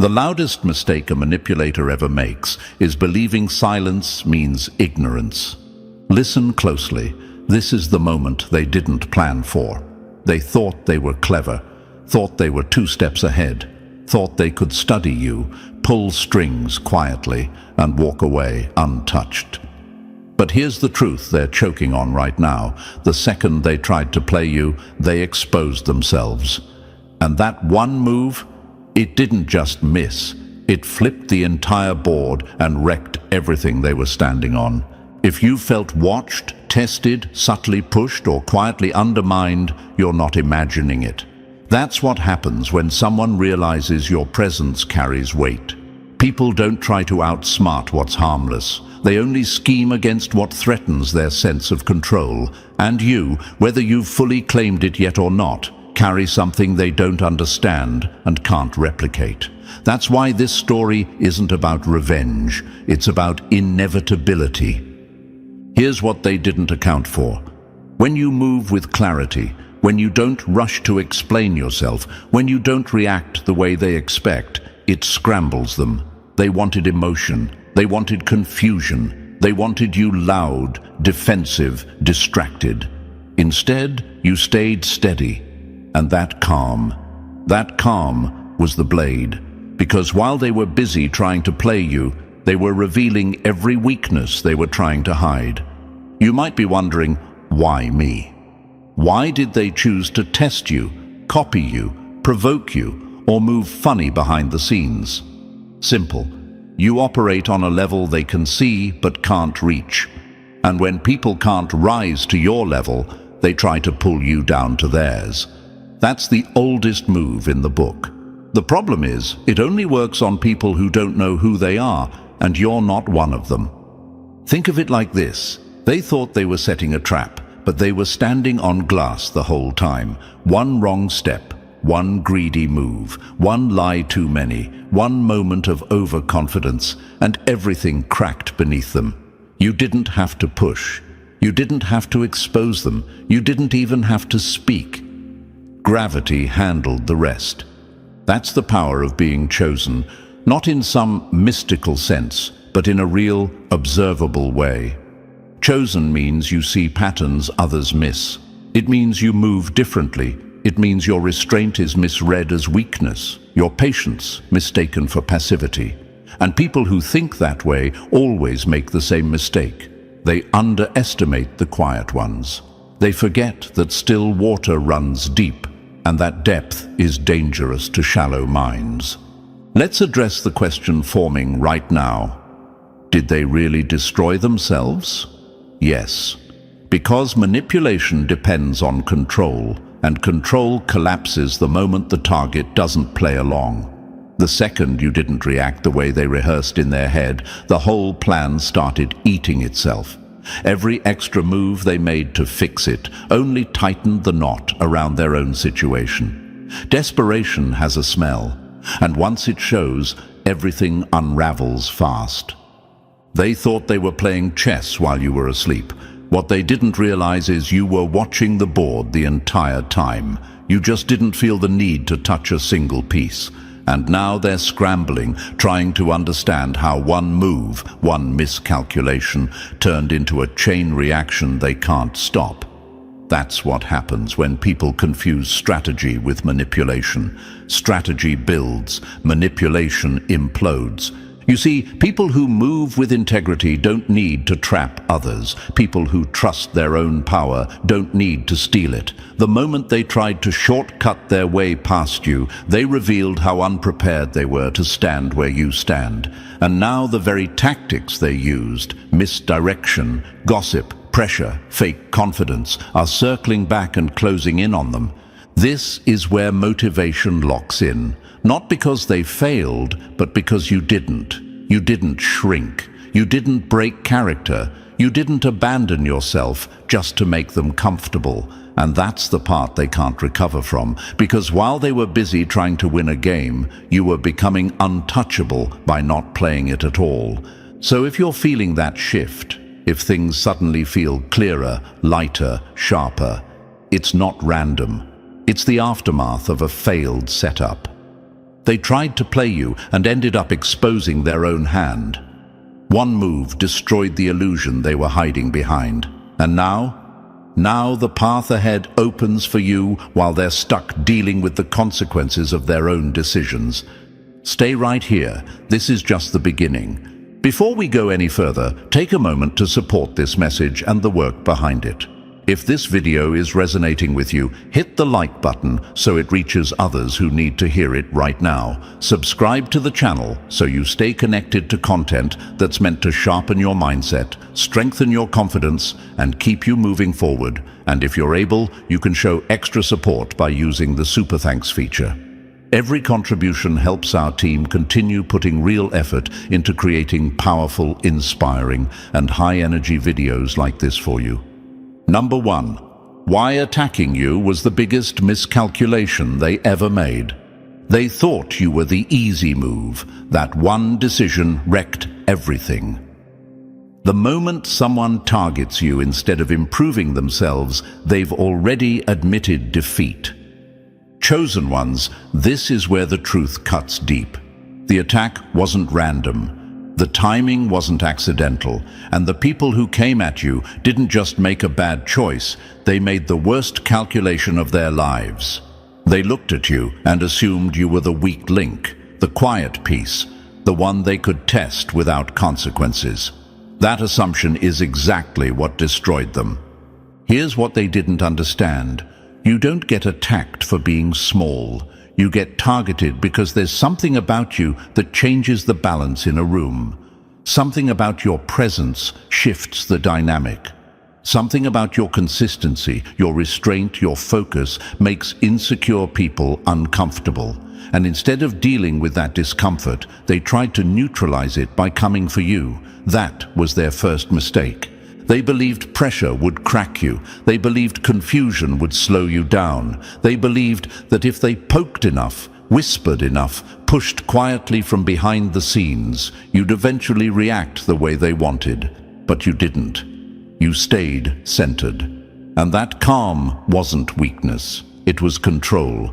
The loudest mistake a manipulator ever makes is believing silence means ignorance. Listen closely. This is the moment they didn't plan for. They thought they were clever, thought they were 2 steps ahead, thought they could study you, pull strings quietly, and walk away untouched. But here's the truth they're choking on right now. The second they tried to play you, they exposed themselves. And that one move, it didn't just miss. It flipped the entire board and wrecked everything they were standing on. If you felt watched, tested, subtly pushed, or quietly undermined, you're not imagining it. That's what happens when someone realizes your presence carries weight. People don't try to outsmart what's harmless. They only scheme against what threatens their sense of control. And you, whether you've fully claimed it yet or not, carry something they don't understand and can't replicate. That's why this story isn't about revenge. It's about inevitability. Here's what they didn't account for. When you move with clarity, when you don't rush to explain yourself, when you don't react the way they expect, it scrambles them. They wanted emotion. They wanted confusion. They wanted you loud, defensive, distracted. Instead, you stayed steady. And that calm was the blade. Because while they were busy trying to play you, they were revealing every weakness they were trying to hide. You might be wondering, why me? Why did they choose to test you, copy you, provoke you, or move funny behind the scenes? Simple. You operate on a level they can see but can't reach. And when people can't rise to your level, they try to pull you down to theirs. That's the oldest move in the book. The problem is, it only works on people who don't know who they are, and you're not one of them. Think of it like this. They thought they were setting a trap, but they were standing on glass the whole time. One wrong step, one greedy move, one lie too many, one moment of overconfidence, and everything cracked beneath them. You didn't have to push. You didn't have to expose them. You didn't even have to speak. Gravity handled the rest. That's the power of being chosen, not in some mystical sense, but in a real, observable way. Chosen means you see patterns others miss. It means you move differently. It means your restraint is misread as weakness, your patience mistaken for passivity. And people who think that way always make the same mistake. They underestimate the quiet ones. They forget that still water runs deep, and that depth is dangerous to shallow minds. Let's address the question forming right now. Did they really destroy themselves? Yes. Because manipulation depends on control, and control collapses the moment the target doesn't play along. The second you didn't react the way they rehearsed in their head, the whole plan started eating itself. Every extra move they made to fix it only tightened the knot around their own situation. Desperation has a smell, and once it shows, everything unravels fast. They thought they were playing chess while you were asleep. What they didn't realize is you were watching the board the entire time. You just didn't feel the need to touch a single piece. And now they're scrambling, trying to understand how one move, one miscalculation, turned into a chain reaction they can't stop. That's what happens when people confuse strategy with manipulation. Strategy builds, manipulation implodes. You see, people who move with integrity don't need to trap others. People who trust their own power don't need to steal it. The moment they tried to shortcut their way past you, they revealed how unprepared they were to stand where you stand. And now the very tactics they used, misdirection, gossip, pressure, fake confidence, are circling back and closing in on them. This is where motivation locks in. Not because they failed, but because you didn't. You didn't shrink. You didn't break character. You didn't abandon yourself just to make them comfortable. And that's the part they can't recover from, because while they were busy trying to win a game, you were becoming untouchable by not playing it at all. So if you're feeling that shift, if things suddenly feel clearer, lighter, sharper, it's not random. It's the aftermath of a failed setup. They tried to play you and ended up exposing their own hand. One move destroyed the illusion they were hiding behind. And now the path ahead opens for you while they're stuck dealing with the consequences of their own decisions. Stay right here. This is just the beginning. Before we go any further, take a moment to support this message and the work behind it. If this video is resonating with you, hit the like button so it reaches others who need to hear it right now. Subscribe to the channel so you stay connected to content that's meant to sharpen your mindset, strengthen your confidence, and keep you moving forward. And if you're able, you can show extra support by using the Super Thanks feature. Every contribution helps our team continue putting real effort into creating powerful, inspiring, and high-energy videos like this for you. Number 1. Why attacking you was the biggest miscalculation they ever made. They thought you were the easy move. That one decision wrecked everything. The moment someone targets you instead of improving themselves, they've already admitted defeat. Chosen ones, this is where the truth cuts deep. The attack wasn't random. The timing wasn't accidental, and the people who came at you didn't just make a bad choice, they made the worst calculation of their lives. They looked at you and assumed you were the weak link, the quiet piece, the one they could test without consequences. That assumption is exactly what destroyed them. Here's what they didn't understand. You don't get attacked for being small. You get targeted because there's something about you that changes the balance in a room. Something about your presence shifts the dynamic. Something about your consistency, your restraint, your focus makes insecure people uncomfortable. And instead of dealing with that discomfort, they tried to neutralize it by coming for you. That was their first mistake. They believed pressure would crack you. They believed confusion would slow you down. They believed that if they poked enough, whispered enough, pushed quietly from behind the scenes, you'd eventually react the way they wanted. But you didn't. You stayed centered. And that calm wasn't weakness. It was control.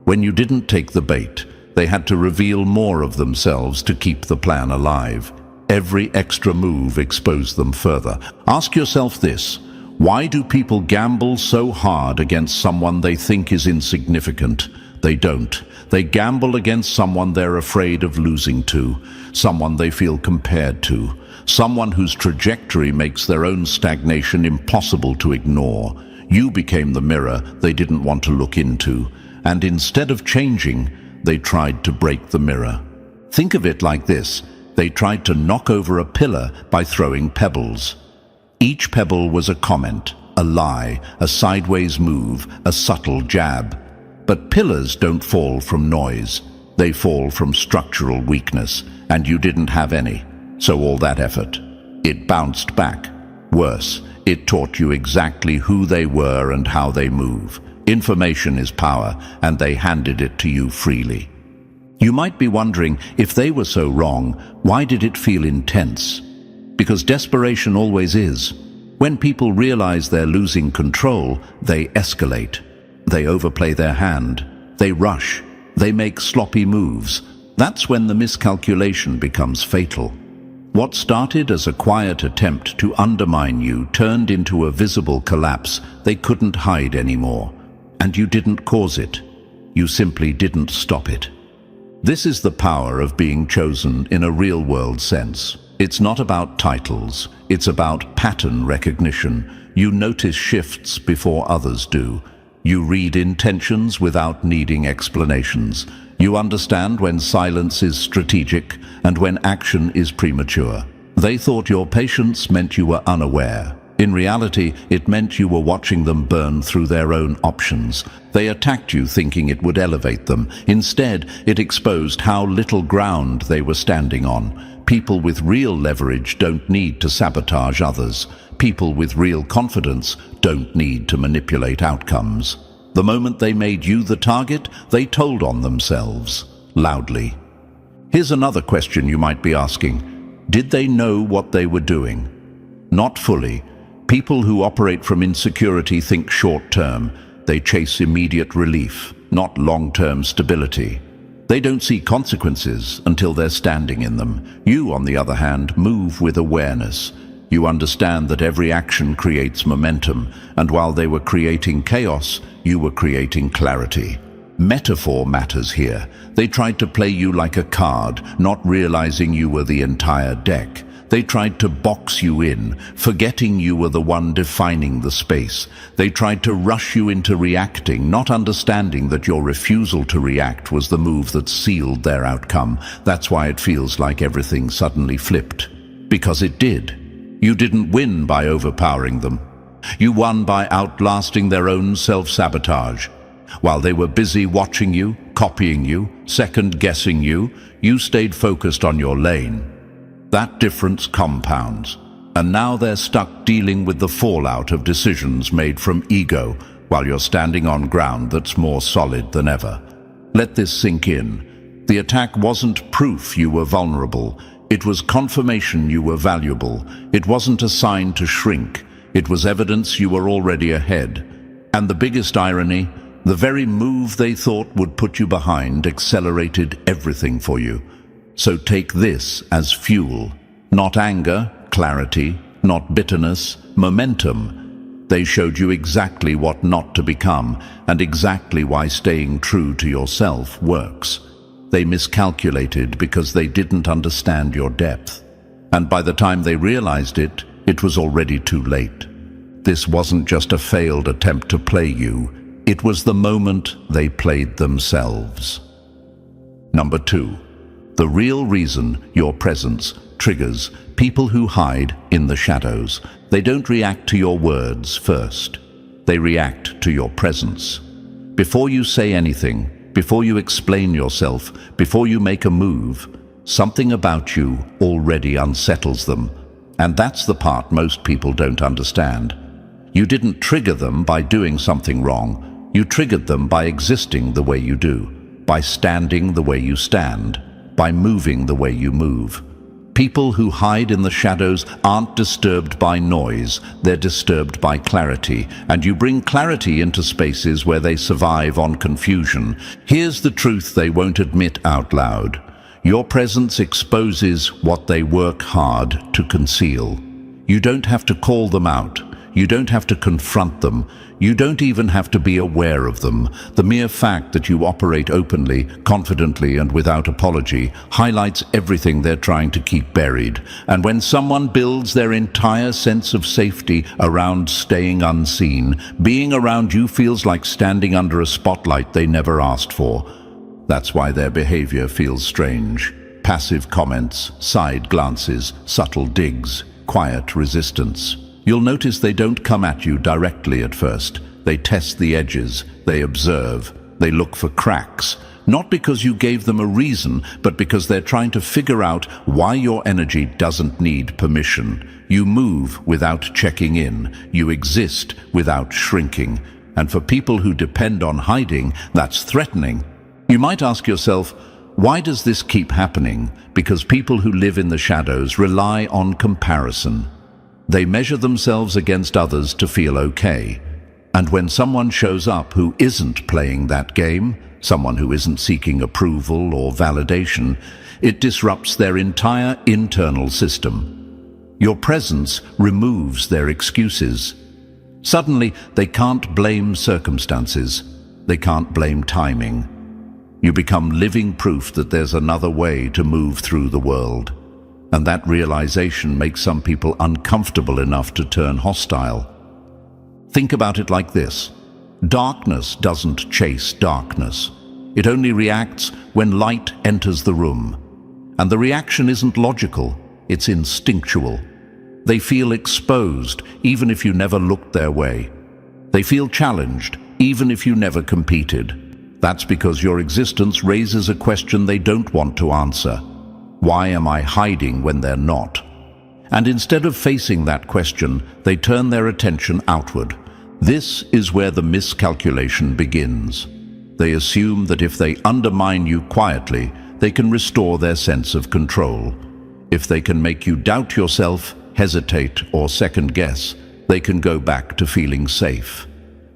When you didn't take the bait, they had to reveal more of themselves to keep the plan alive. Every extra move exposed them further. Ask yourself this: why do people gamble so hard against someone they think is insignificant? They don't. They gamble against someone they're afraid of losing to, someone they feel compared to, someone whose trajectory makes their own stagnation impossible to ignore. You became the mirror they didn't want to look into, and instead of changing, they tried to break the mirror. Think of it like this. They tried to knock over a pillar by throwing pebbles. Each pebble was a comment, a lie, a sideways move, a subtle jab. But pillars don't fall from noise. They fall from structural weakness, and you didn't have any. So all that effort, it bounced back. Worse, it taught you exactly who they were and how they move. Information is power, and they handed it to you freely. You might be wondering, if they were so wrong, why did it feel intense? Because desperation always is. When people realize they're losing control, they escalate. They overplay their hand. They rush. They make sloppy moves. That's when the miscalculation becomes fatal. What started as a quiet attempt to undermine you turned into a visible collapse they couldn't hide anymore. And you didn't cause it. You simply didn't stop it. This is the power of being chosen in a real-world sense. It's not about titles. It's about pattern recognition. You notice shifts before others do. You read intentions without needing explanations. You understand when silence is strategic and when action is premature. They thought your patience meant you were unaware. In reality, it meant you were watching them burn through their own options. They attacked you thinking it would elevate them. Instead, it exposed how little ground they were standing on. People with real leverage don't need to sabotage others. People with real confidence don't need to manipulate outcomes. The moment they made you the target, they told on themselves, loudly. Here's another question you might be asking. Did they know what they were doing? Not fully. People who operate from insecurity think short-term. They chase immediate relief, not long-term stability. They don't see consequences until they're standing in them. You, on the other hand, move with awareness. You understand that every action creates momentum, and while they were creating chaos, you were creating clarity. Metaphor matters here. They tried to play you like a card, not realizing you were the entire deck. They tried to box you in, forgetting you were the one defining the space. They tried to rush you into reacting, not understanding that your refusal to react was the move that sealed their outcome. That's why it feels like everything suddenly flipped. Because it did. You didn't win by overpowering them. You won by outlasting their own self-sabotage. While they were busy watching you, copying you, second-guessing you, you stayed focused on your lane. That difference compounds, and now they're stuck dealing with the fallout of decisions made from ego, while you're standing on ground that's more solid than ever. Let this sink in. The attack wasn't proof you were vulnerable. It was confirmation you were valuable. It wasn't a sign to shrink. It was evidence you were already ahead. And the biggest irony, the very move they thought would put you behind accelerated everything for you. So take this as fuel. Not anger, clarity, not bitterness, momentum. They showed you exactly what not to become and exactly why staying true to yourself works. They miscalculated because they didn't understand your depth. And by the time they realized it, it was already too late. This wasn't just a failed attempt to play you. It was the moment they played themselves. Number 2. The real reason your presence triggers people who hide in the shadows. They don't react to your words first. They react to your presence. Before you say anything, before you explain yourself, before you make a move, something about you already unsettles them. And that's the part most people don't understand. You didn't trigger them by doing something wrong. You triggered them by existing the way you do, by standing the way you stand, by moving the way you move. People who hide in the shadows aren't disturbed by noise, they're disturbed by clarity, and you bring clarity into spaces where they survive on confusion. Here's the truth they won't admit out loud. Your presence exposes what they work hard to conceal. You don't have to call them out. You don't have to confront them. You don't even have to be aware of them. The mere fact that you operate openly, confidently, and without apology highlights everything they're trying to keep buried. And when someone builds their entire sense of safety around staying unseen, being around you feels like standing under a spotlight they never asked for. That's why their behavior feels strange. Passive comments, side glances, subtle digs, quiet resistance. You'll notice they don't come at you directly at first. They test the edges, they observe, they look for cracks. Not because you gave them a reason, but because they're trying to figure out why your energy doesn't need permission. You move without checking in. You exist without shrinking. And for people who depend on hiding, that's threatening. You might ask yourself, why does this keep happening? Because people who live in the shadows rely on comparison. They measure themselves against others to feel okay. And when someone shows up who isn't playing that game, someone who isn't seeking approval or validation, it disrupts their entire internal system. Your presence removes their excuses. Suddenly, they can't blame circumstances. They can't blame timing. You become living proof that there's another way to move through the world. And that realization makes some people uncomfortable enough to turn hostile. Think about it like this. Darkness doesn't chase darkness. It only reacts when light enters the room. And the reaction isn't logical, it's instinctual. They feel exposed, even if you never looked their way. They feel challenged, even if you never competed. That's because your existence raises a question they don't want to answer. Why am I hiding when they're not? And instead of facing that question, they turn their attention outward. This is where the miscalculation begins. They assume that if they undermine you quietly, they can restore their sense of control. If they can make you doubt yourself, hesitate, or second-guess, they can go back to feeling safe.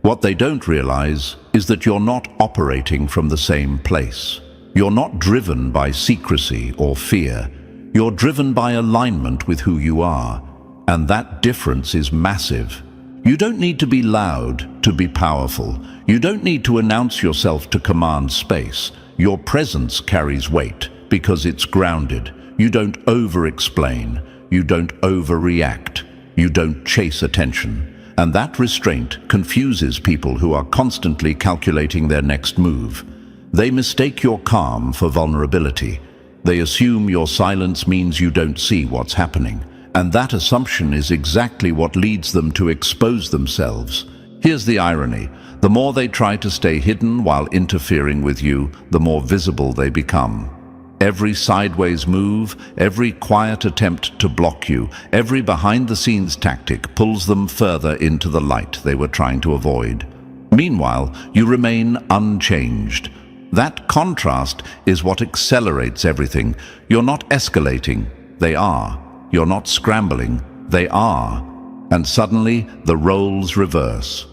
What they don't realize is that you're not operating from the same place. You're not driven by secrecy or fear. You're driven by alignment with who you are. And that difference is massive. You don't need to be loud to be powerful. You don't need to announce yourself to command space. Your presence carries weight because it's grounded. You don't over-explain. You don't overreact. You don't chase attention. And that restraint confuses people who are constantly calculating their next move. They mistake your calm for vulnerability. They assume your silence means you don't see what's happening. And that assumption is exactly what leads them to expose themselves. Here's the irony. The more they try to stay hidden while interfering with you, the more visible they become. Every sideways move, every quiet attempt to block you, every behind-the-scenes tactic pulls them further into the light they were trying to avoid. Meanwhile, you remain unchanged. That contrast is what accelerates everything. You're not escalating, they are. You're not scrambling, they are. And suddenly, the roles reverse.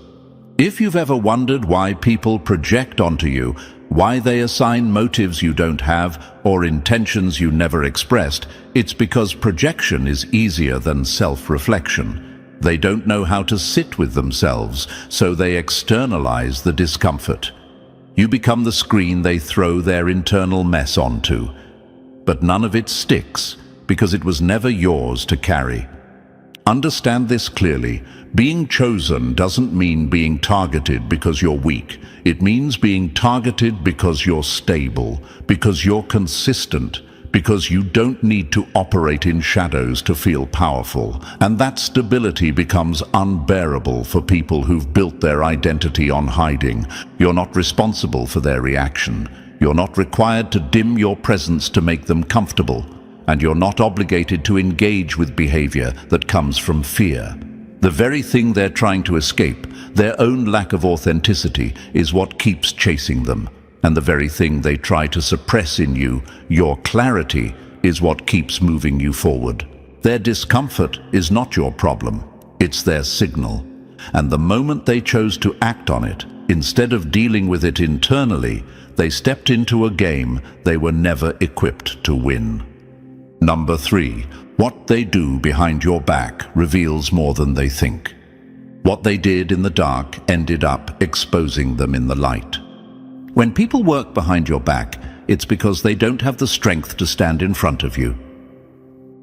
If you've ever wondered why people project onto you, why they assign motives you don't have or intentions you never expressed, it's because projection is easier than self-reflection. They don't know how to sit with themselves, so they externalize the discomfort. You become the screen they throw their internal mess onto. But none of it sticks, because it was never yours to carry. Understand this clearly. Being chosen doesn't mean being targeted because you're weak. It means being targeted because you're stable, because you're consistent, because you don't need to operate in shadows to feel powerful. And that stability becomes unbearable for people who've built their identity on hiding. You're not responsible for their reaction. You're not required to dim your presence to make them comfortable. And you're not obligated to engage with behavior that comes from fear. The very thing they're trying to escape, their own lack of authenticity, is what keeps chasing them. And the very thing they try to suppress in you, your clarity, is what keeps moving you forward. Their discomfort is not your problem, it's their signal. And the moment they chose to act on it, instead of dealing with it internally, they stepped into a game they were never equipped to win. Number 3, what they do behind your back reveals more than they think. What they did in the dark ended up exposing them in the light. When people work behind your back, it's because they don't have the strength to stand in front of you.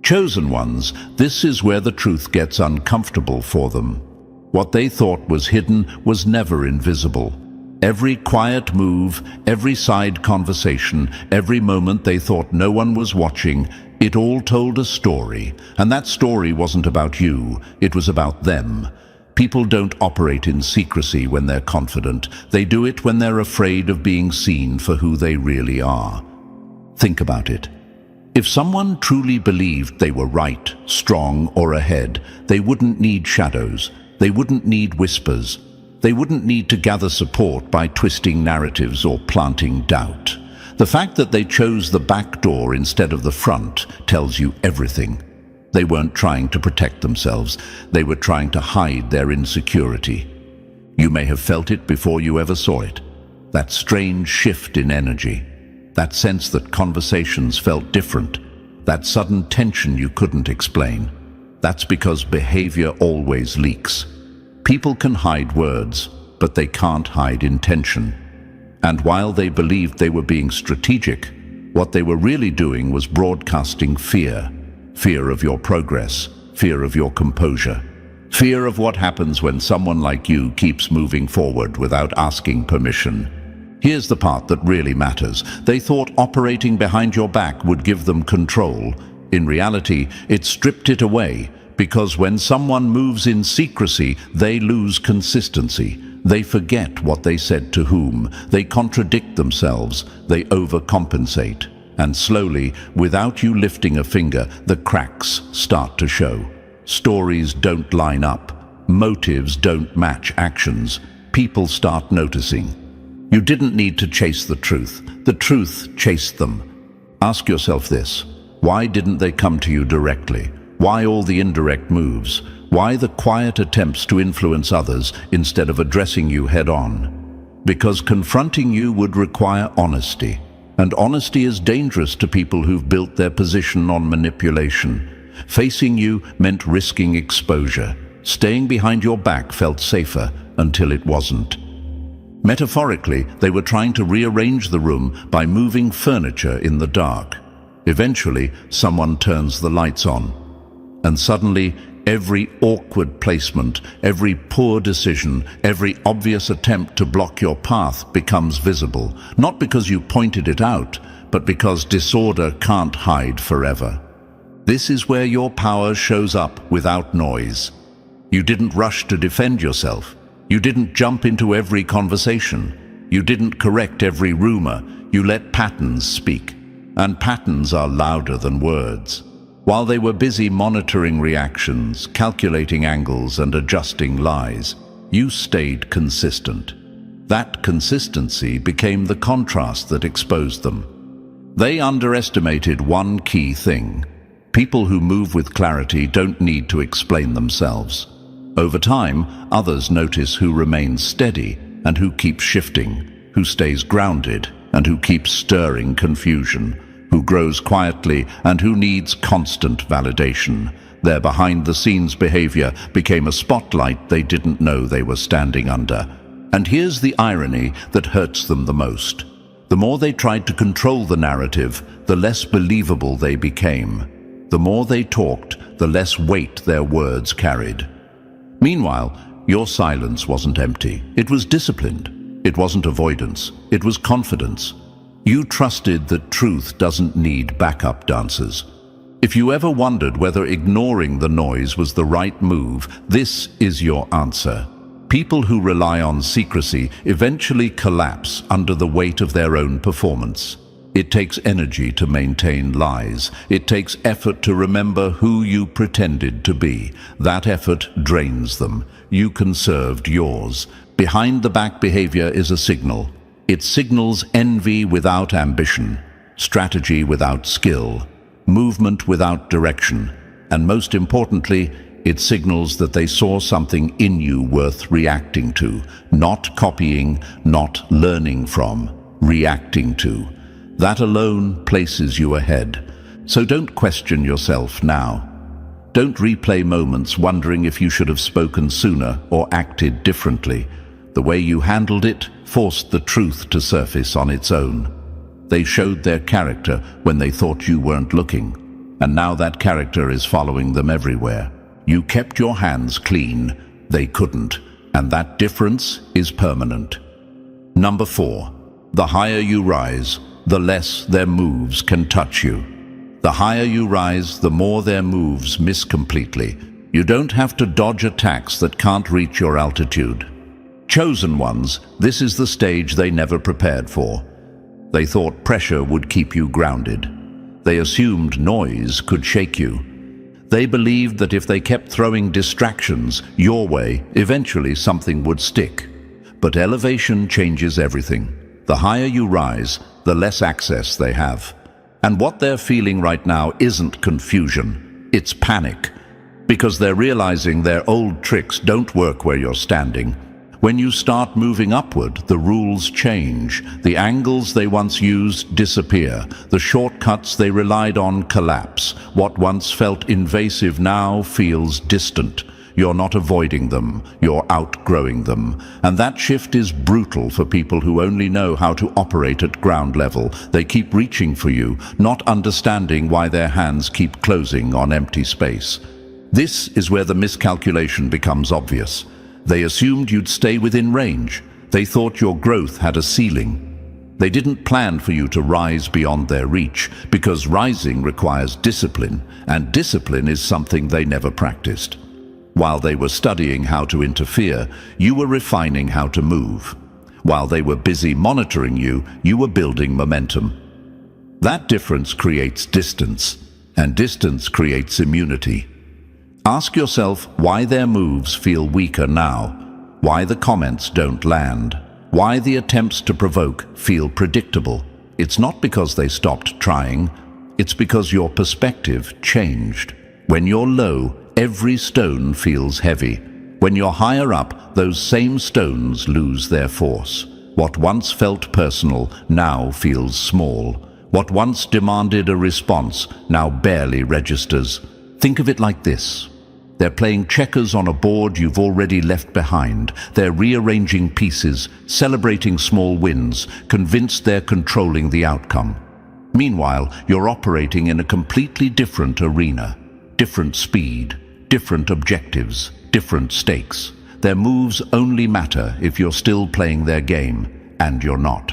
Chosen ones, this is where the truth gets uncomfortable for them. What they thought was hidden was never invisible. Every quiet move, every side conversation, every moment they thought no one was watching, it all told a story. And that story wasn't about you, it was about them. People don't operate in secrecy when they're confident. They do it when they're afraid of being seen for who they really are. Think about it. If someone truly believed they were right, strong, or ahead, they wouldn't need shadows. They wouldn't need whispers. They wouldn't need to gather support by twisting narratives or planting doubt. The fact that they chose the back door instead of the front tells you everything. They weren't trying to protect themselves. They were trying to hide their insecurity. You may have felt it before you ever saw it. That strange shift in energy. That sense that conversations felt different. That sudden tension you couldn't explain. That's because behavior always leaks. People can hide words, but they can't hide intention. And while they believed they were being strategic, what they were really doing was broadcasting fear. Fear of your progress, fear of your composure, fear of what happens when someone like you keeps moving forward without asking permission. Here's the part that really matters. They thought operating behind your back would give them control. In reality, it stripped it away, because when someone moves in secrecy, they lose consistency. They forget what they said to whom. They contradict themselves. They overcompensate. And slowly, without you lifting a finger, the cracks start to show. Stories don't line up. Motives don't match actions. People start noticing. You didn't need to chase the truth. The truth chased them. Ask yourself this. Why didn't they come to you directly? Why all the indirect moves? Why the quiet attempts to influence others instead of addressing you head-on? Because confronting you would require honesty. And honesty is dangerous to people who've built their position on manipulation. Facing you meant risking exposure. Staying behind your back felt safer until it wasn't. Metaphorically, they were trying to rearrange the room by moving furniture in the dark. Eventually, someone turns the lights on. And suddenly, every awkward placement, every poor decision, every obvious attempt to block your path becomes visible, not because you pointed it out, but because disorder can't hide forever. This is where your power shows up without noise. You didn't rush to defend yourself. You didn't jump into every conversation. You didn't correct every rumor. You let patterns speak. And patterns are louder than words. While they were busy monitoring reactions, calculating angles, and adjusting lies, you stayed consistent. That consistency became the contrast that exposed them. They underestimated one key thing. People who move with clarity don't need to explain themselves. Over time, others notice who remains steady and who keeps shifting, who stays grounded and who keeps stirring confusion, who grows quietly and who needs constant validation. Their behind-the-scenes behavior became a spotlight they didn't know they were standing under. And here's the irony that hurts them the most. The more they tried to control the narrative, the less believable they became. The more they talked, the less weight their words carried. Meanwhile, your silence wasn't empty. It was disciplined. It wasn't avoidance. It was confidence. You trusted that truth doesn't need backup dancers. If you ever wondered whether ignoring the noise was the right move, this is your answer. People who rely on secrecy eventually collapse under the weight of their own performance. It takes energy to maintain lies. It takes effort to remember who you pretended to be. That effort drains them. You conserved yours. Behind-the-back behavior is a signal. It signals envy without ambition, strategy without skill, movement without direction, and most importantly, it signals that they saw something in you worth reacting to, not copying, not learning from, reacting to. That alone places you ahead. So don't question yourself now. Don't replay moments wondering if you should have spoken sooner or acted differently. The way you handled it forced the truth to surface on its own. They showed their character when they thought you weren't looking, and now that character is following them everywhere. You kept your hands clean, they couldn't, and that difference is permanent. Number 4. The higher you rise, the less their moves can touch you. The higher you rise, the more their moves miss completely. You don't have to dodge attacks that can't reach your altitude. Chosen ones, this is the stage they never prepared for. They thought pressure would keep you grounded. They assumed noise could shake you. They believed that if they kept throwing distractions your way, eventually something would stick. But elevation changes everything. The higher you rise, the less access they have. And what they're feeling right now isn't confusion, it's panic. Because they're realizing their old tricks don't work where you're standing. When you start moving upward, the rules change. The angles they once used disappear. The shortcuts they relied on collapse. What once felt invasive now feels distant. You're not avoiding them, you're outgrowing them. And that shift is brutal for people who only know how to operate at ground level. They keep reaching for you, not understanding why their hands keep closing on empty space. This is where the miscalculation becomes obvious. They assumed you'd stay within range. They thought your growth had a ceiling. They didn't plan for you to rise beyond their reach, because rising requires discipline, and discipline is something they never practiced. While they were studying how to interfere, you were refining how to move. While they were busy monitoring you, you were building momentum. That difference creates distance, and distance creates immunity. Ask yourself why their moves feel weaker now, why the comments don't land, why the attempts to provoke feel predictable. It's not because they stopped trying, it's because your perspective changed. When you're low, every stone feels heavy. When you're higher up, those same stones lose their force. What once felt personal now feels small. What once demanded a response now barely registers. Think of it like this. They're playing checkers on a board you've already left behind. They're rearranging pieces, celebrating small wins, convinced they're controlling the outcome. Meanwhile, you're operating in a completely different arena. Different speed, different objectives, different stakes. Their moves only matter if you're still playing their game, and you're not.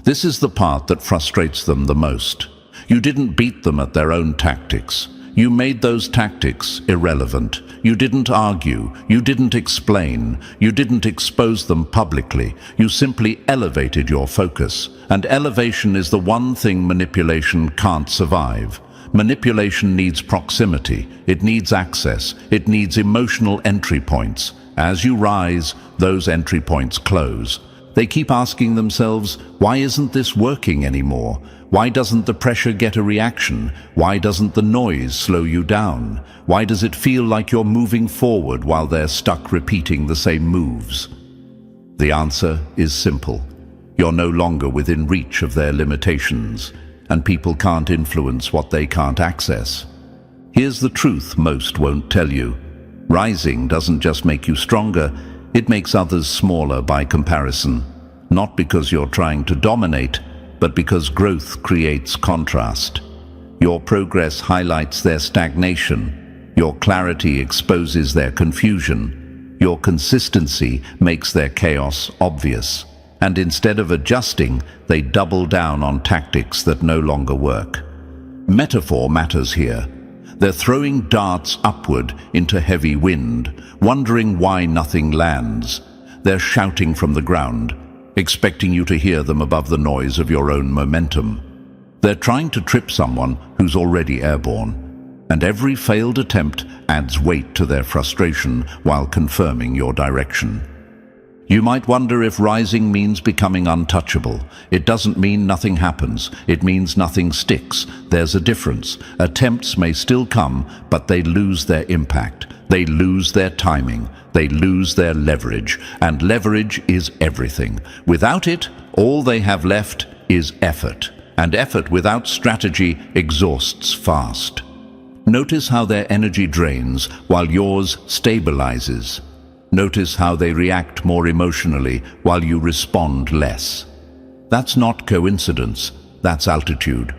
This is the part that frustrates them the most. You didn't beat them at their own tactics. You made those tactics irrelevant. You didn't argue. You didn't explain. You didn't expose them publicly. You simply elevated your focus. And elevation is the one thing manipulation can't survive. Manipulation needs proximity. It needs access. It needs emotional entry points. As you rise, those entry points close. They keep asking themselves, why isn't this working anymore? Why doesn't the pressure get a reaction? Why doesn't the noise slow you down? Why does it feel like you're moving forward while they're stuck repeating the same moves? The answer is simple. You're no longer within reach of their limitations, and people can't influence what they can't access. Here's the truth most won't tell you. Rising doesn't just make you stronger, it makes others smaller by comparison. Not because you're trying to dominate, but because growth creates contrast. Your progress highlights their stagnation. Your clarity exposes their confusion. Your consistency makes their chaos obvious. And instead of adjusting, they double down on tactics that no longer work. Metaphor matters here. They're throwing darts upward into heavy wind, wondering why nothing lands. They're shouting from the ground, expecting you to hear them above the noise of your own momentum. They're trying to trip someone who's already airborne, and every failed attempt adds weight to their frustration while confirming your direction. You might wonder if rising means becoming untouchable. It doesn't mean nothing happens. It means nothing sticks. There's a difference. Attempts may still come, but they lose their impact. They lose their timing. They lose their leverage. And leverage is everything. Without it, all they have left is effort. And effort without strategy exhausts fast. Notice how their energy drains while yours stabilizes. Notice how they react more emotionally while you respond less. That's not coincidence, that's altitude.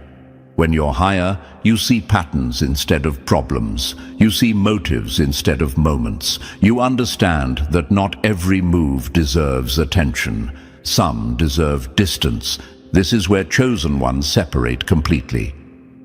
When you're higher, you see patterns instead of problems. You see motives instead of moments. You understand that not every move deserves attention. Some deserve distance. This is where chosen ones separate completely.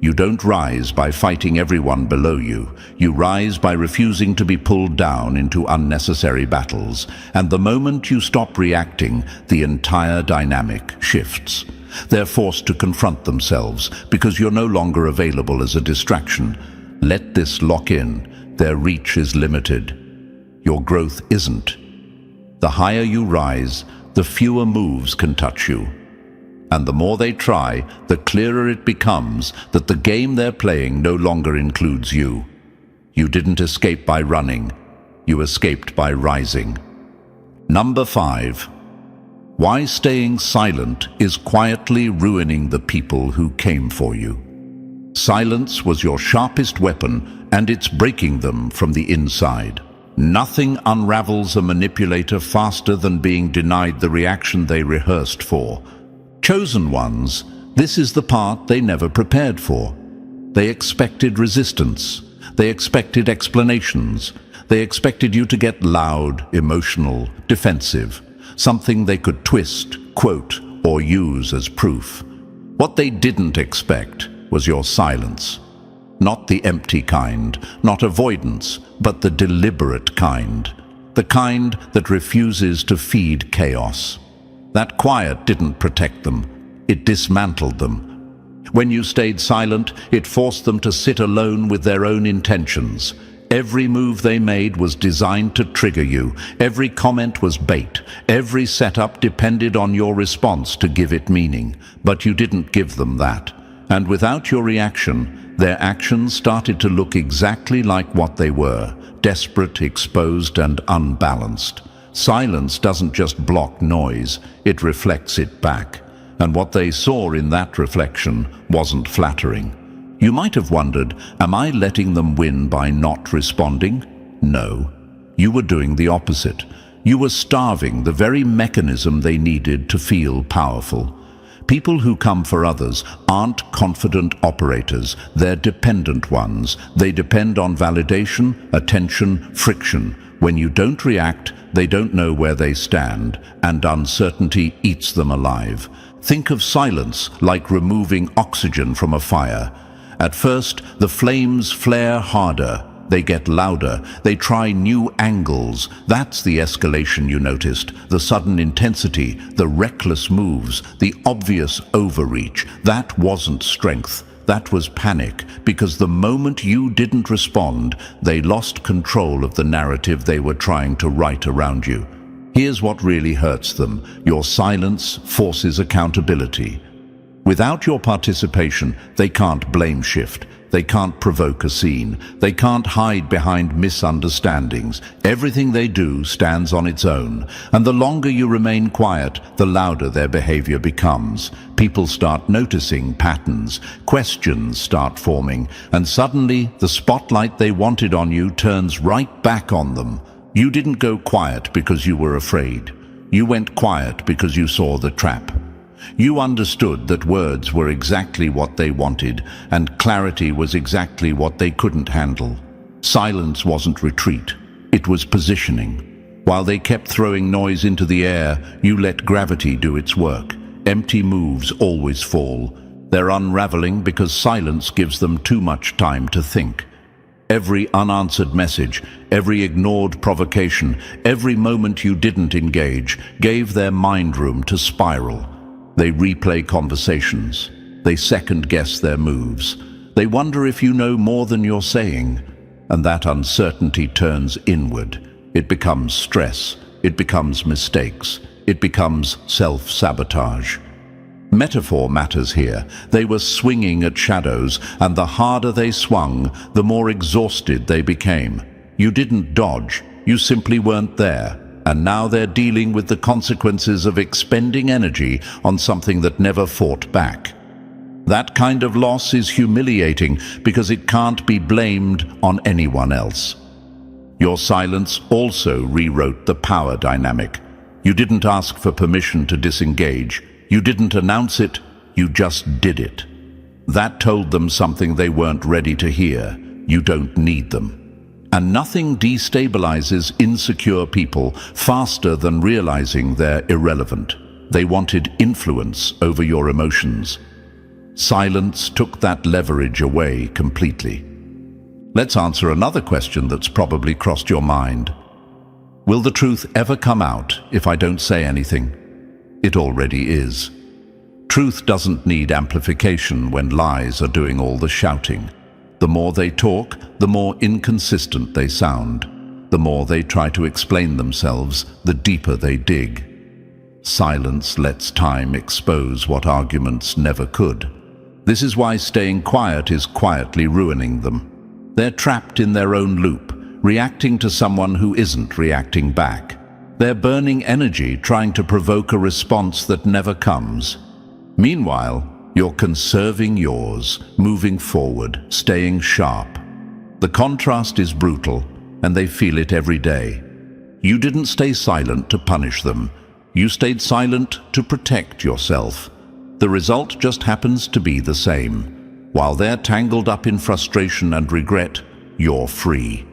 You don't rise by fighting everyone below you. You rise by refusing to be pulled down into unnecessary battles. And the moment you stop reacting, the entire dynamic shifts. They're forced to confront themselves because you're no longer available as a distraction. Let this lock in. Their reach is limited. Your growth isn't. The higher you rise, the fewer moves can touch you. And the more they try, the clearer it becomes that the game they're playing no longer includes you. You didn't escape by running. You escaped by rising. Number 5. Why staying silent is quietly ruining the people who came for you. Silence was your sharpest weapon, and it's breaking them from the inside. Nothing unravels a manipulator faster than being denied the reaction they rehearsed for. Chosen ones, this is the part they never prepared for. They expected resistance. They expected explanations. They expected you to get loud, emotional, defensive, something they could twist, quote, or use as proof. What they didn't expect was your silence. Not the empty kind, not avoidance, but the deliberate kind. The kind that refuses to feed chaos. That quiet didn't protect them. It dismantled them. When you stayed silent, it forced them to sit alone with their own intentions. Every move they made was designed to trigger you. Every comment was bait. Every setup depended on your response to give it meaning. But you didn't give them that. And without your reaction, their actions started to look exactly like what they were: desperate, exposed, and unbalanced. Silence doesn't just block noise, it reflects it back. And what they saw in that reflection wasn't flattering. You might have wondered, am I letting them win by not responding? No. You were doing the opposite. You were starving the very mechanism they needed to feel powerful. People who come for others aren't confident operators, they're dependent ones. They depend on validation, attention, friction. When you don't react, they don't know where they stand, and uncertainty eats them alive. Think of silence like removing oxygen from a fire. At first, the flames flare harder. They get louder. They try new angles. That's the escalation you noticed. The sudden intensity, the reckless moves, the obvious overreach. That wasn't strength. That was panic, because the moment you didn't respond, they lost control of the narrative they were trying to write around you. Here's what really hurts them. Your silence forces accountability. Without your participation, they can't blame shift. They can't provoke a scene. They can't hide behind misunderstandings. Everything they do stands on its own. And the longer you remain quiet, the louder their behavior becomes. People start noticing patterns. Questions start forming. And suddenly, the spotlight they wanted on you turns right back on them. You didn't go quiet because you were afraid. You went quiet because you saw the trap. You understood that words were exactly what they wanted, and clarity was exactly what they couldn't handle. Silence wasn't retreat, it was positioning. While they kept throwing noise into the air, you let gravity do its work. Empty moves always fall. They're unraveling because silence gives them too much time to think. Every unanswered message, every ignored provocation, every moment you didn't engage, gave their mind room to spiral. They replay conversations. They second-guess their moves. They wonder if you know more than you're saying. And that uncertainty turns inward. It becomes stress. It becomes mistakes. It becomes self-sabotage. Metaphor matters here. They were swinging at shadows, and the harder they swung, the more exhausted they became. You didn't dodge. You simply weren't there. And now they're dealing with the consequences of expending energy on something that never fought back. That kind of loss is humiliating because it can't be blamed on anyone else. Your silence also rewrote the power dynamic. You didn't ask for permission to disengage. You didn't announce it. You just did it. That told them something they weren't ready to hear. You don't need them. And nothing destabilizes insecure people faster than realizing they're irrelevant. They wanted influence over your emotions. Silence took that leverage away completely. Let's answer another question that's probably crossed your mind. Will the truth ever come out if I don't say anything? It already is. Truth doesn't need amplification when lies are doing all the shouting. The more they talk, the more inconsistent they sound. The more they try to explain themselves, the deeper they dig. Silence lets time expose what arguments never could. This is why staying quiet is quietly ruining them. They're trapped in their own loop, reacting to someone who isn't reacting back. They're burning energy trying to provoke a response that never comes. Meanwhile, you're conserving yours, moving forward, staying sharp. The contrast is brutal, and they feel it every day. You didn't stay silent to punish them. You stayed silent to protect yourself. The result just happens to be the same. While they're tangled up in frustration and regret, you're free.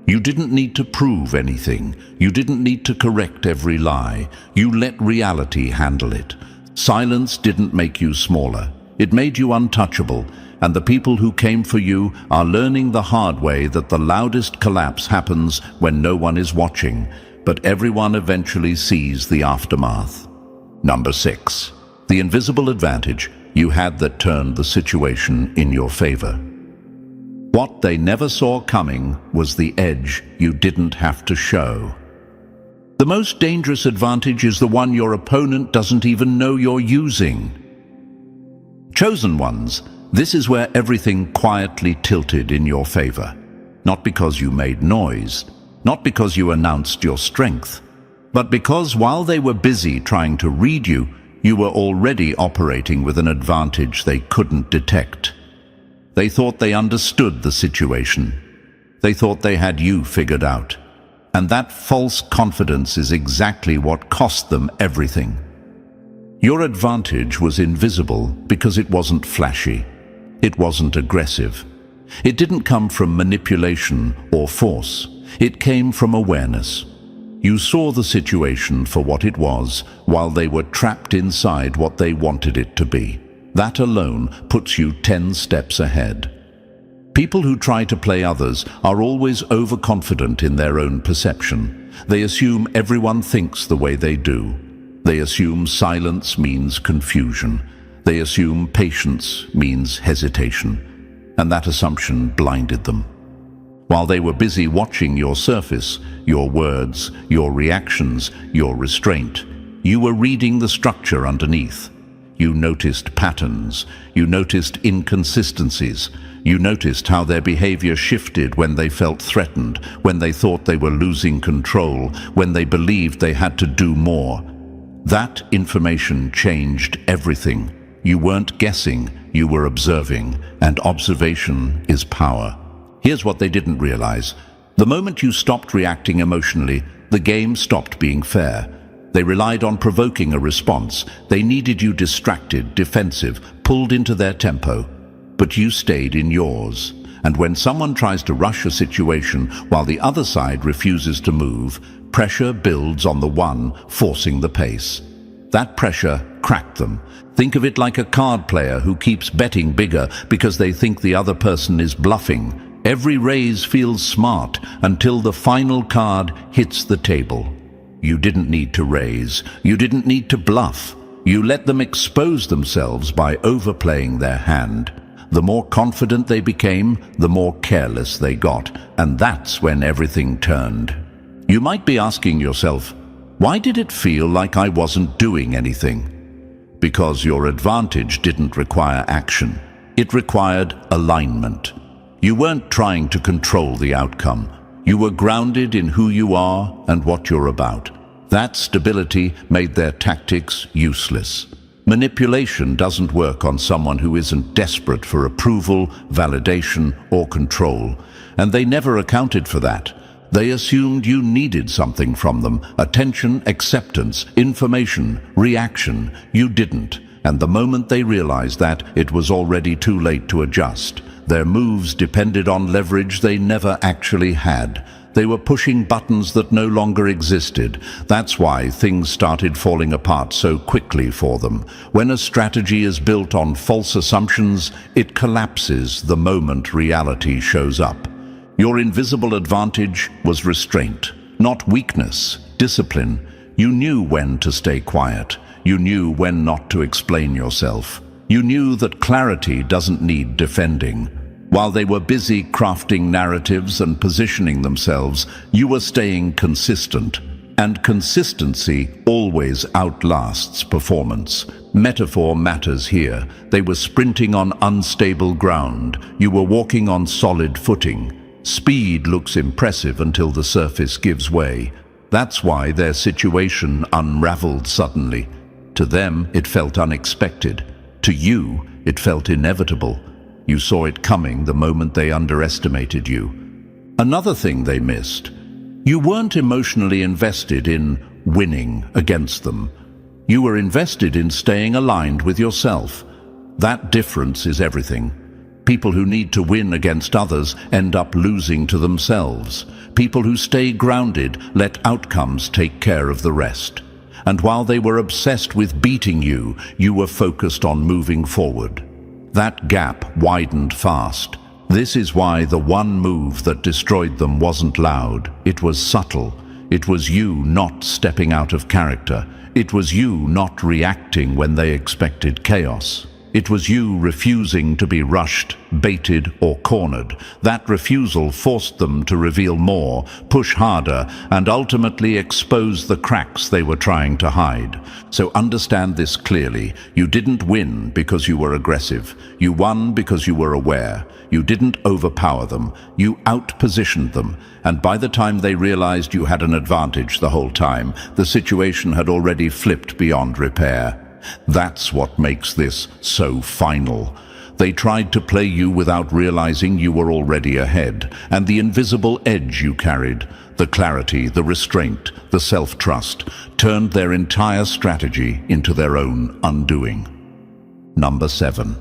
You didn't need to prove anything. You didn't need to correct every lie. You let reality handle it. Silence didn't make you smaller. It made you untouchable, and the people who came for you are learning the hard way that the loudest collapse happens when no one is watching, but everyone eventually sees the aftermath. Number 6. The invisible advantage you had that turned the situation in your favor. What they never saw coming was the edge you didn't have to show. The most dangerous advantage is the one your opponent doesn't even know you're using. Chosen ones, this is where everything quietly tilted in your favor. Not because you made noise, not because you announced your strength, But because while they were busy trying to read you, you were already operating with an advantage they couldn't detect. They thought they understood the situation. They thought they had you figured out. And that false confidence is exactly what cost them everything. Your advantage was invisible because it wasn't flashy. It wasn't aggressive. It didn't come from manipulation or force. It came from awareness. You saw the situation for what it was while they were trapped inside what they wanted it to be. That alone puts you 10 steps ahead. People who try to play others are always overconfident in their own perception. They assume everyone thinks the way they do. They assume silence means confusion. They assume patience means hesitation. And that assumption blinded them. While they were busy watching your surface, your words, your reactions, your restraint, you were reading the structure underneath. You noticed patterns. You noticed inconsistencies. You noticed how their behavior shifted when they felt threatened, when they thought they were losing control, when they believed they had to do more. That information changed everything. You weren't guessing, you were observing, and observation is power. Here's what they didn't realize. The moment you stopped reacting emotionally, the game stopped being fair. They relied on provoking a response. They needed you distracted, defensive, pulled into their tempo. But you stayed in yours. And when someone tries to rush a situation while the other side refuses to move, pressure builds on the one forcing the pace. That pressure cracked them. Think of it like a card player who keeps betting bigger because they think the other person is bluffing. Every raise feels smart until the final card hits the table. You didn't need to raise. You didn't need to bluff. You let them expose themselves by overplaying their hand. The more confident they became, the more careless they got, and that's when everything turned. You might be asking yourself, why did it feel like I wasn't doing anything? Because your advantage didn't require action. It required alignment. You weren't trying to control the outcome. You were grounded in who you are and what you're about. That stability made their tactics useless. Manipulation doesn't work on someone who isn't desperate for approval, validation, or control. And they never accounted for that. They assumed you needed something from them: attention, acceptance, information, reaction. You didn't. And the moment they realized that, it was already too late to adjust. Their moves depended on leverage they never actually had. They were pushing buttons that no longer existed. That's why things started falling apart so quickly for them. When a strategy is built on false assumptions, it collapses the moment reality shows up. Your invisible advantage was restraint, not weakness, discipline. You knew when to stay quiet. You knew when not to explain yourself. You knew that clarity doesn't need defending. While they were busy crafting narratives and positioning themselves, you were staying consistent. And consistency always outlasts performance. Metaphor matters here. They were sprinting on unstable ground. You were walking on solid footing. Speed looks impressive until the surface gives way. That's why their situation unraveled suddenly. To them, it felt unexpected. To you, it felt inevitable. You saw it coming the moment they underestimated you. Another thing they missed: you weren't emotionally invested in winning against them. You were invested in staying aligned with yourself. That difference is everything. People who need to win against others end up losing to themselves. People who stay grounded let outcomes take care of the rest. And while they were obsessed with beating you, you were focused on moving forward. That gap widened fast. This is why the one move that destroyed them wasn't loud. It was subtle. It was you not stepping out of character. It was you not reacting when they expected chaos. It was you refusing to be rushed, baited, or cornered. That refusal forced them to reveal more, push harder, and ultimately expose the cracks they were trying to hide. So understand this clearly. You didn't win because you were aggressive. You won because you were aware. You didn't overpower them. You outpositioned them. And by the time they realized you had an advantage the whole time, the situation had already flipped beyond repair. That's what makes this so final. They tried to play you without realizing you were already ahead, and the invisible edge you carried, the clarity, the restraint, the self-trust, turned their entire strategy into their own undoing. Number 7.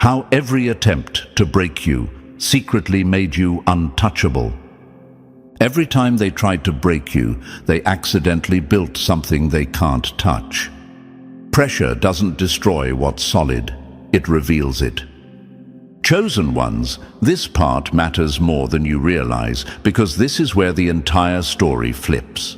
How every attempt to break you secretly made you untouchable. Every time they tried to break you, they accidentally built something they can't touch. Pressure doesn't destroy what's solid, it reveals it. Chosen ones, this part matters more than you realize, because this is where the entire story flips.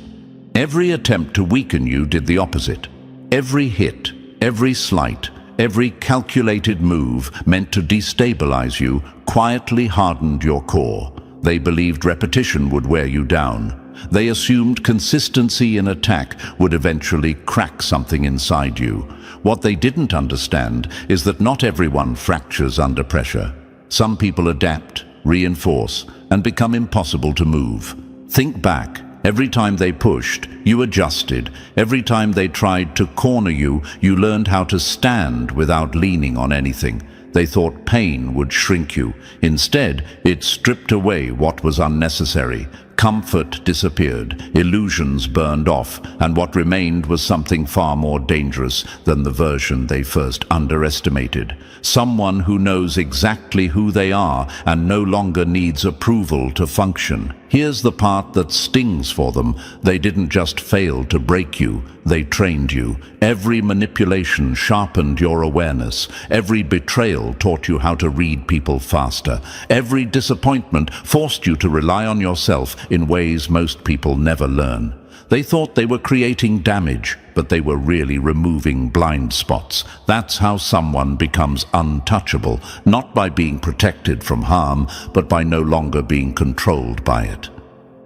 Every attempt to weaken you did the opposite. Every hit, every slight, every calculated move meant to destabilize you quietly hardened your core. They believed repetition would wear you down. They assumed consistency in attack would eventually crack something inside you. What they didn't understand is that not everyone fractures under pressure. Some people adapt, reinforce, and become impossible to move. Think back. Every time they pushed, you adjusted. Every time they tried to corner you, you learned how to stand without leaning on anything. They thought pain would shrink you. Instead, it stripped away what was unnecessary. Comfort disappeared, illusions burned off, and what remained was something far more dangerous than the version they first underestimated. Someone who knows exactly who they are and no longer needs approval to function. Here's the part that stings for them. They didn't just fail to break you, they trained you. Every manipulation sharpened your awareness. Every betrayal taught you how to read people faster. Every disappointment forced you to rely on yourself in ways most people never learn. They thought they were creating damage, but they were really removing blind spots. That's how someone becomes untouchable, not by being protected from harm, but by no longer being controlled by it.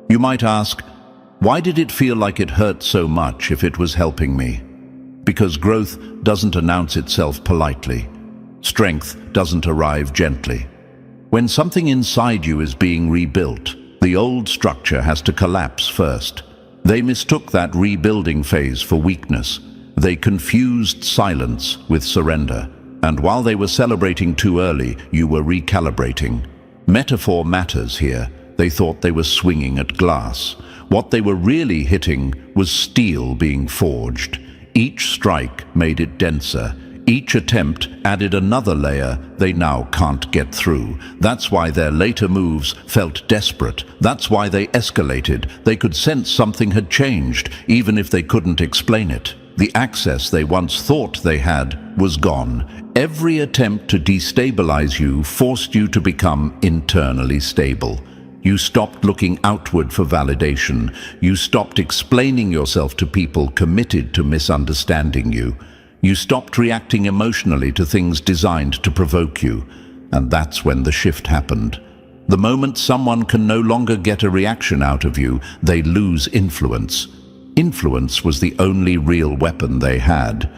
You might ask, why did it feel like it hurt so much if it was helping me? Because growth doesn't announce itself politely. Strength doesn't arrive gently. When something inside you is being rebuilt, the old structure has to collapse first. They mistook that rebuilding phase for weakness. They confused silence with surrender. And while they were celebrating too early, you were recalibrating. Metaphor matters here. They thought they were swinging at glass. What they were really hitting was steel being forged. Each strike made it denser. Each attempt added another layer they now can't get through. That's why their later moves felt desperate. That's why they escalated. They could sense something had changed, even if they couldn't explain it. The access they once thought they had was gone. Every attempt to destabilize you forced you to become internally stable. You stopped looking outward for validation. You stopped explaining yourself to people committed to misunderstanding you. You stopped reacting emotionally to things designed to provoke you. And that's when the shift happened. The moment someone can no longer get a reaction out of you, they lose influence. Influence was the only real weapon they had.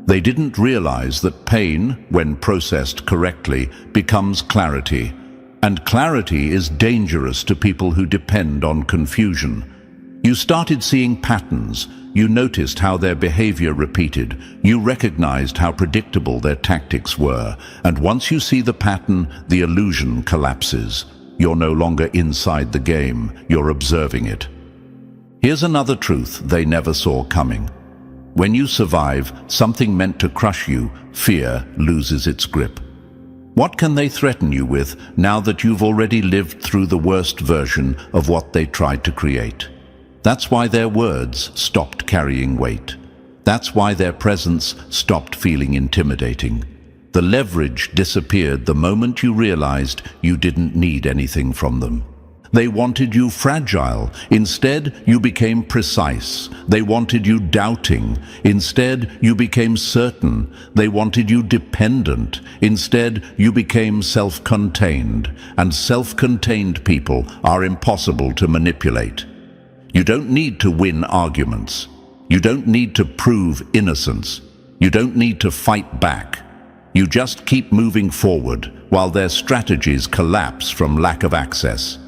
They didn't realize that pain, when processed correctly, becomes clarity. And clarity is dangerous to people who depend on confusion. You started seeing patterns. You noticed how their behavior repeated. You recognized how predictable their tactics were. And once you see the pattern, the illusion collapses. You're no longer inside the game. You're observing it. Here's another truth they never saw coming. When you survive something meant to crush you, fear loses its grip. What can they threaten you with now that you've already lived through the worst version of what they tried to create? That's why their words stopped carrying weight. That's why their presence stopped feeling intimidating. The leverage disappeared the moment you realized you didn't need anything from them. They wanted you fragile. Instead, you became precise. They wanted you doubting. Instead, you became certain. They wanted you dependent. Instead, you became self-contained. And self-contained people are impossible to manipulate. You don't need to win arguments. You don't need to prove innocence. You don't need to fight back. You just keep moving forward while their strategies collapse from lack of access.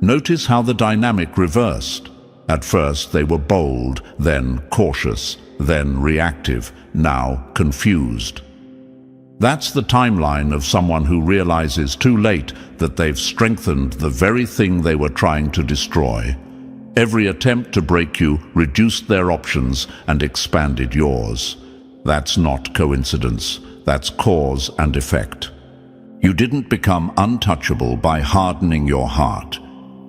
Notice how the dynamic reversed. At first they were bold, then cautious, then reactive, now confused. That's the timeline of someone who realizes too late that they've strengthened the very thing they were trying to destroy. Every attempt to break you reduced their options and expanded yours. That's not coincidence. That's cause and effect. You didn't become untouchable by hardening your heart.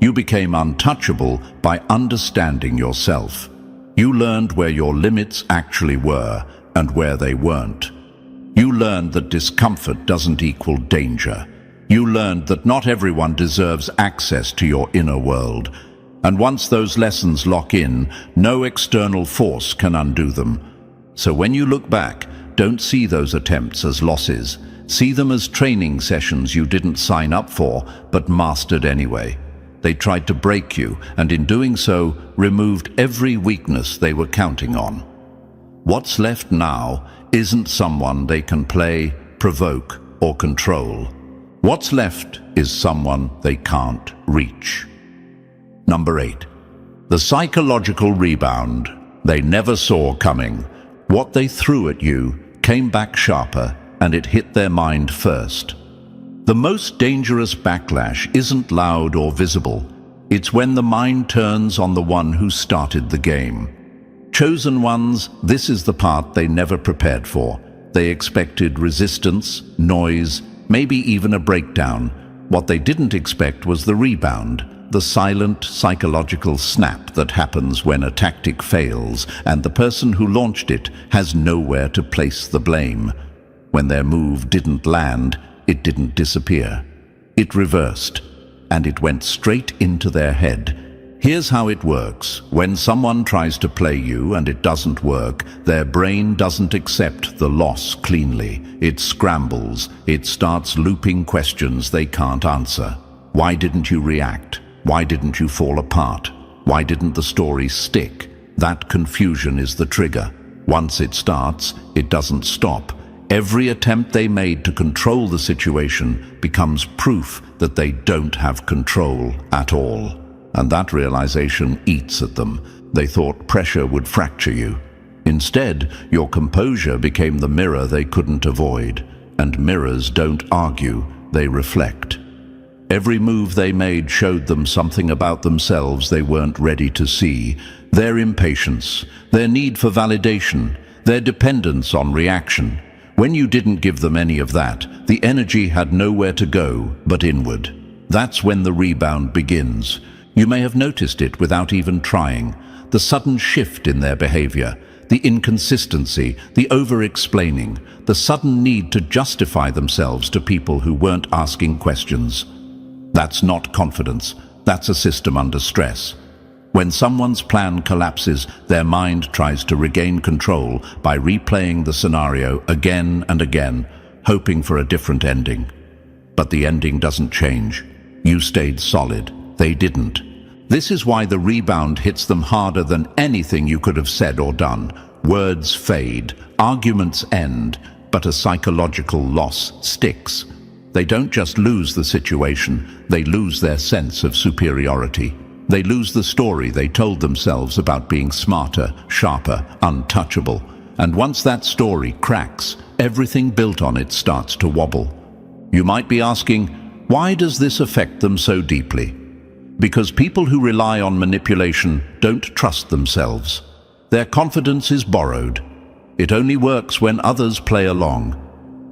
You became untouchable by understanding yourself. You learned where your limits actually were and where they weren't. You learned that discomfort doesn't equal danger. You learned that not everyone deserves access to your inner world. And once those lessons lock in, no external force can undo them. So when you look back, don't see those attempts as losses. See them as training sessions you didn't sign up for, but mastered anyway. They tried to break you, and in doing so, removed every weakness they were counting on. What's left now isn't someone they can play, provoke, or control. What's left is someone they can't reach. Number 8. The psychological rebound they never saw coming. What they threw at you came back sharper, and it hit their mind first. The most dangerous backlash isn't loud or visible. It's when the mind turns on the one who started the game. Chosen ones, this is the part they never prepared for. They expected resistance, noise, maybe even a breakdown. What they didn't expect was the rebound, the silent psychological snap that happens when a tactic fails and the person who launched it has nowhere to place the blame. When their move didn't land, it didn't disappear. It reversed, and it went straight into their head. Here's how it works. When someone tries to play you and it doesn't work, their brain doesn't accept the loss cleanly. It scrambles. It starts looping questions they can't answer. Why didn't you react? Why didn't you fall apart? Why didn't the story stick? That confusion is the trigger. Once it starts, it doesn't stop. Every attempt they made to control the situation becomes proof that they don't have control at all. And that realization eats at them. They thought pressure would fracture you. Instead, your composure became the mirror they couldn't avoid. And mirrors don't argue, they reflect. Every move they made showed them something about themselves they weren't ready to see. Their impatience, their need for validation, their dependence on reaction. When you didn't give them any of that, the energy had nowhere to go but inward. That's when the rebound begins. You may have noticed it without even trying. The sudden shift in their behavior, the inconsistency, the over-explaining, the sudden need to justify themselves to people who weren't asking questions. That's not confidence. That's a system under stress. When someone's plan collapses, their mind tries to regain control by replaying the scenario again and again, hoping for a different ending. But the ending doesn't change. You stayed solid. They didn't. This is why the rebound hits them harder than anything you could have said or done. Words fade, arguments end, but a psychological loss sticks. They don't just lose the situation, they lose their sense of superiority. They lose the story they told themselves about being smarter, sharper, untouchable. And once that story cracks, everything built on it starts to wobble. You might be asking, why does this affect them so deeply? Because people who rely on manipulation don't trust themselves. Their confidence is borrowed. It only works when others play along.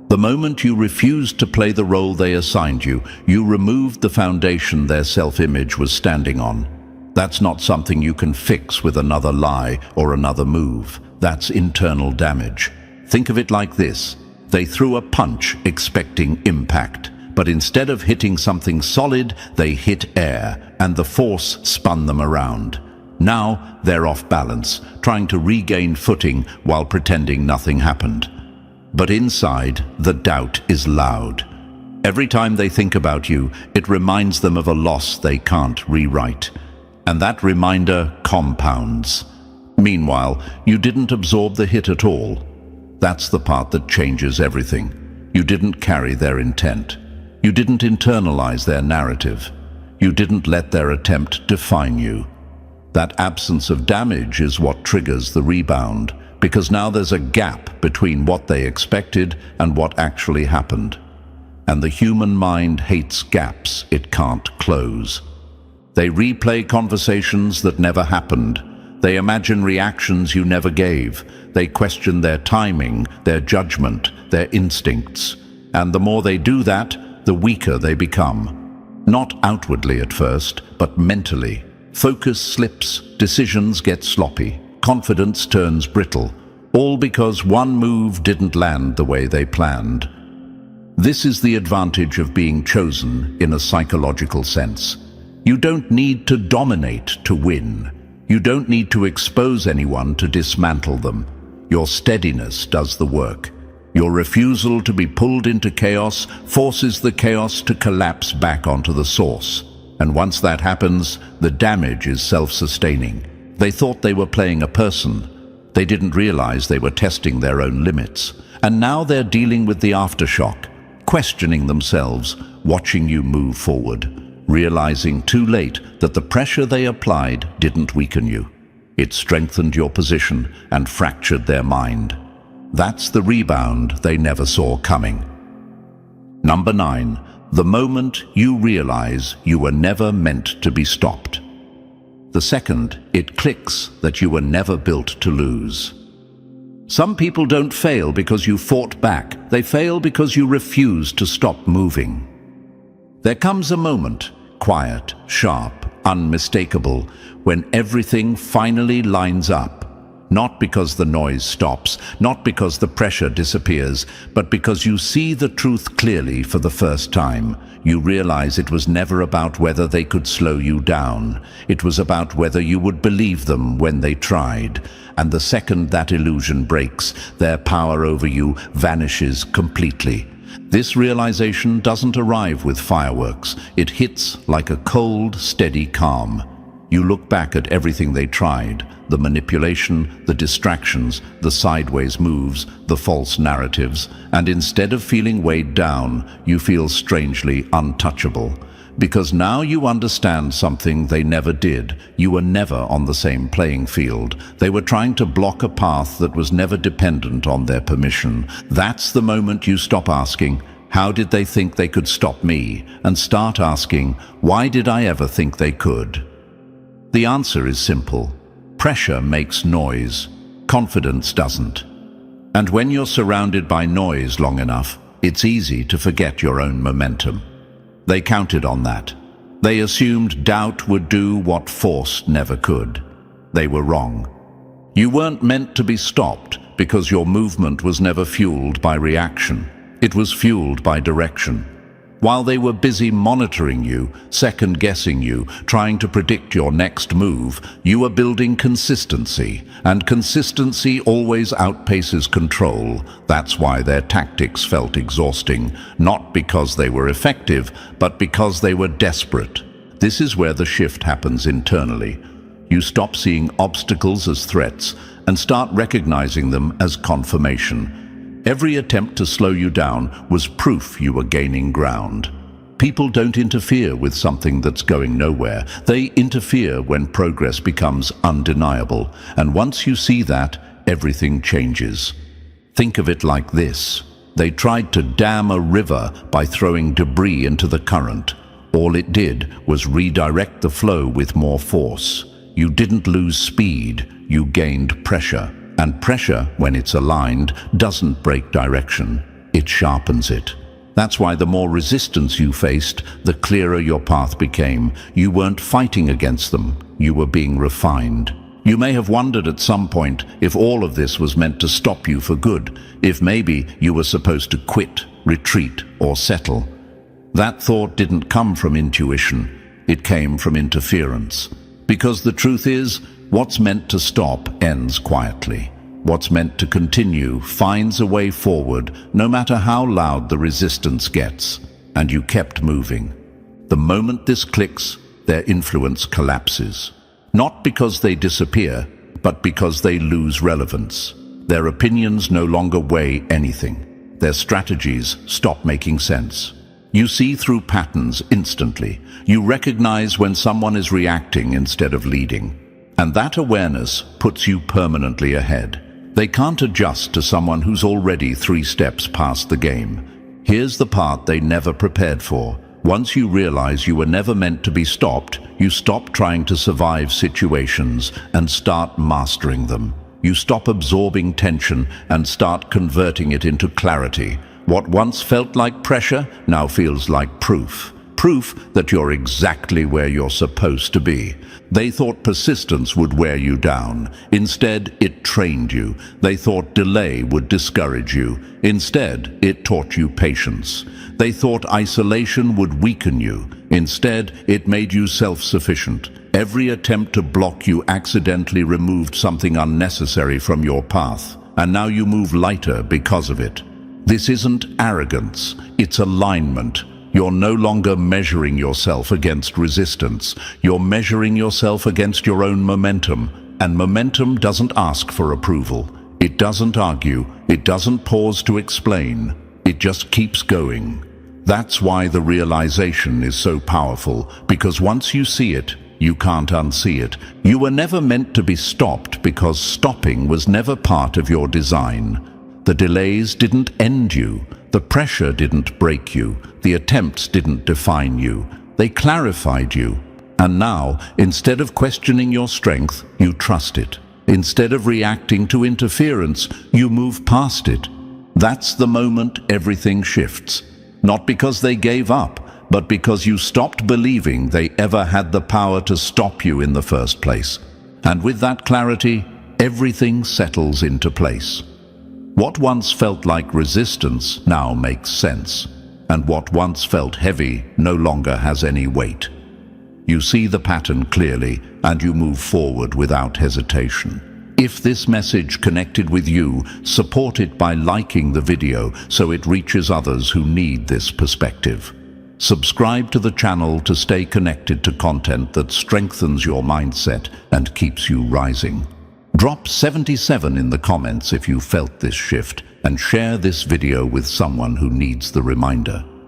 The moment you refused to play the role they assigned you, you removed the foundation their self-image was standing on. That's not something you can fix with another lie or another move. That's internal damage. Think of it like this. They threw a punch expecting impact, but instead of hitting something solid, they hit air, and the force spun them around. Now they're off balance, trying to regain footing while pretending nothing happened. But inside, the doubt is loud. Every time they think about you, it reminds them of a loss they can't rewrite. And that reminder compounds. Meanwhile, you didn't absorb the hit at all. That's the part that changes everything. You didn't carry their intent. You didn't internalize their narrative. You didn't let their attempt define you. That absence of damage is what triggers the rebound, because now there's a gap between what they expected and what actually happened. And the human mind hates gaps it can't close. They replay conversations that never happened. They imagine reactions you never gave. They question their timing, their judgment, their instincts. And the more they do that, the weaker they become. Not outwardly at first, but mentally. Focus slips, decisions get sloppy, confidence turns brittle, all because one move didn't land the way they planned. This is the advantage of being chosen in a psychological sense. You don't need to dominate to win. You don't need to expose anyone to dismantle them. Your steadiness does the work. Your refusal to be pulled into chaos forces the chaos to collapse back onto the source. And once that happens, the damage is self-sustaining. They thought they were playing a person. They didn't realize they were testing their own limits. And now they're dealing with the aftershock, questioning themselves, watching you move forward, realizing too late that the pressure they applied didn't weaken you. It strengthened your position and fractured their mind. That's the rebound they never saw coming. Number 9. The moment you realize you were never meant to be stopped. The second it clicks that you were never built to lose. Some people don't fail because you fought back. They fail because you refused to stop moving. There comes a moment, quiet, sharp, unmistakable, when everything finally lines up. Not because the noise stops, not because the pressure disappears, but because you see the truth clearly for the first time. You realize it was never about whether they could slow you down. It was about whether you would believe them when they tried. And the second that illusion breaks, their power over you vanishes completely. This realization doesn't arrive with fireworks. It hits like a cold, steady calm. You look back at everything they tried, the manipulation, the distractions, the sideways moves, the false narratives, and instead of feeling weighed down, you feel strangely untouchable. Because now you understand something they never did. You were never on the same playing field. They were trying to block a path that was never dependent on their permission. That's the moment you stop asking, how did they think they could stop me? And start asking, why did I ever think they could? The answer is simple. Pressure makes noise. Confidence doesn't. And when you're surrounded by noise long enough, it's easy to forget your own momentum. They counted on that. They assumed doubt would do what force never could. They were wrong. You weren't meant to be stopped because your movement was never fueled by reaction. It was fueled by direction. While they were busy monitoring you, second-guessing you, trying to predict your next move, you were building consistency, and consistency always outpaces control. That's why their tactics felt exhausting, not because they were effective, but because they were desperate. This is where the shift happens internally. You stop seeing obstacles as threats and start recognizing them as confirmation. Every attempt to slow you down was proof you were gaining ground. People don't interfere with something that's going nowhere. They interfere when progress becomes undeniable. And once you see that, everything changes. Think of it like this. They tried to dam a river by throwing debris into the current. All it did was redirect the flow with more force. You didn't lose speed, you gained pressure. And pressure, when it's aligned, doesn't break direction. It sharpens it. That's why the more resistance you faced, the clearer your path became. You weren't fighting against them. You were being refined. You may have wondered at some point if all of this was meant to stop you for good, if maybe you were supposed to quit, retreat, or settle. That thought didn't come from intuition, it came from interference. Because the truth is, what's meant to stop ends quietly. What's meant to continue finds a way forward, no matter how loud the resistance gets. And you kept moving. The moment this clicks, their influence collapses. Not because they disappear, but because they lose relevance. Their opinions no longer weigh anything. Their strategies stop making sense. You see through patterns instantly. You recognize when someone is reacting instead of leading. And that awareness puts you permanently ahead. They can't adjust to someone who's already 3 steps past the game. Here's the part they never prepared for. Once you realize you were never meant to be stopped, you stop trying to survive situations and start mastering them. You stop absorbing tension and start converting it into clarity. What once felt like pressure now feels like proof. Proof that you're exactly where you're supposed to be. They thought persistence would wear you down. Instead, it trained you. They thought delay would discourage you. Instead, it taught you patience. They thought isolation would weaken you. Instead, it made you self-sufficient. Every attempt to block you accidentally removed something unnecessary from your path. And now you move lighter because of it. This isn't arrogance, it's alignment. You're no longer measuring yourself against resistance. You're measuring yourself against your own momentum. And momentum doesn't ask for approval. It doesn't argue. It doesn't pause to explain. It just keeps going. That's why the realization is so powerful, because once you see it, you can't unsee it. You were never meant to be stopped because stopping was never part of your design. The delays didn't end you. The pressure didn't break you. The attempts didn't define you. They clarified you. And now, instead of questioning your strength, you trust it. Instead of reacting to interference, you move past it. That's the moment everything shifts. Not because they gave up, but because you stopped believing they ever had the power to stop you in the first place. And with that clarity, everything settles into place. What once felt like resistance now makes sense, and what once felt heavy no longer has any weight. You see the pattern clearly, and you move forward without hesitation. If this message connected with you, support it by liking the video so it reaches others who need this perspective. Subscribe to the channel to stay connected to content that strengthens your mindset and keeps you rising. Drop 77 in the comments if you felt this shift, and share this video with someone who needs the reminder.